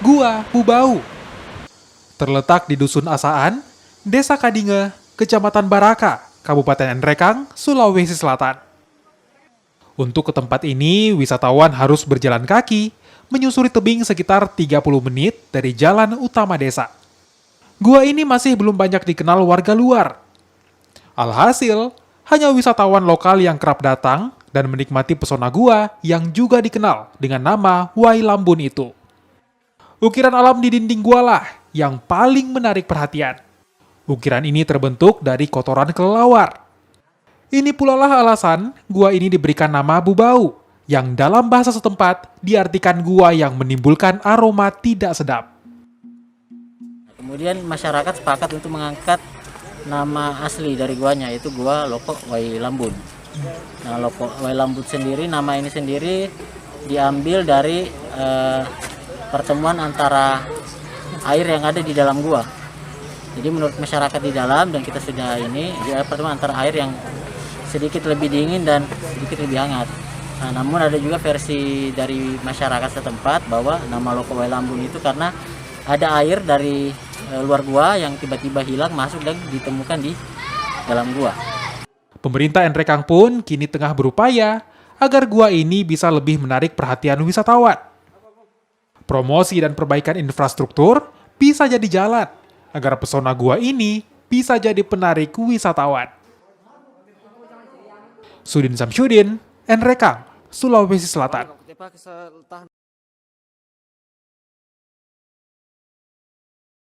Gua Bubau. Terletak di Dusun Asaan, Desa Kadinge, Kecamatan Baraka, Kabupaten Nrekang, Sulawesi Selatan. Untuk ke tempat ini, wisatawan harus berjalan kaki, menyusuri tebing sekitar 30 menit dari jalan utama desa. Gua ini masih belum banyak dikenal warga luar. Alhasil, hanya wisatawan lokal yang kerap datang dan menikmati pesona gua yang juga dikenal dengan nama Wailambun itu. Ukiran alam di dinding gua lah yang paling menarik perhatian. Ukiran ini terbentuk dari kotoran kelelawar. Ini pula lah alasan gua ini diberikan nama Bubau, yang dalam bahasa setempat diartikan gua yang menimbulkan aroma tidak sedap. Kemudian masyarakat sepakat untuk mengangkat nama asli dari guanya, yaitu gua Loko Wailambun. Nah, Loko Wailambun sendiri, nama ini sendiri diambil dari pertemuan antara air yang ada di dalam gua. Jadi menurut masyarakat di dalam dan kita sudah ini, ya, pertemuan antara air yang sedikit lebih dingin dan sedikit lebih hangat. Nah, namun ada juga versi dari masyarakat setempat bahwa nama Loko Wailambun itu karena ada air dari luar gua yang tiba-tiba hilang masuk dan ditemukan di dalam gua. Pemerintah Nrekang pun kini tengah berupaya agar gua ini bisa lebih menarik perhatian wisatawan. Promosi dan perbaikan infrastruktur bisa jadi jalan agar pesona gua ini bisa jadi penarik wisatawan. Sudin Samsudin, Nrekang, Sulawesi Selatan.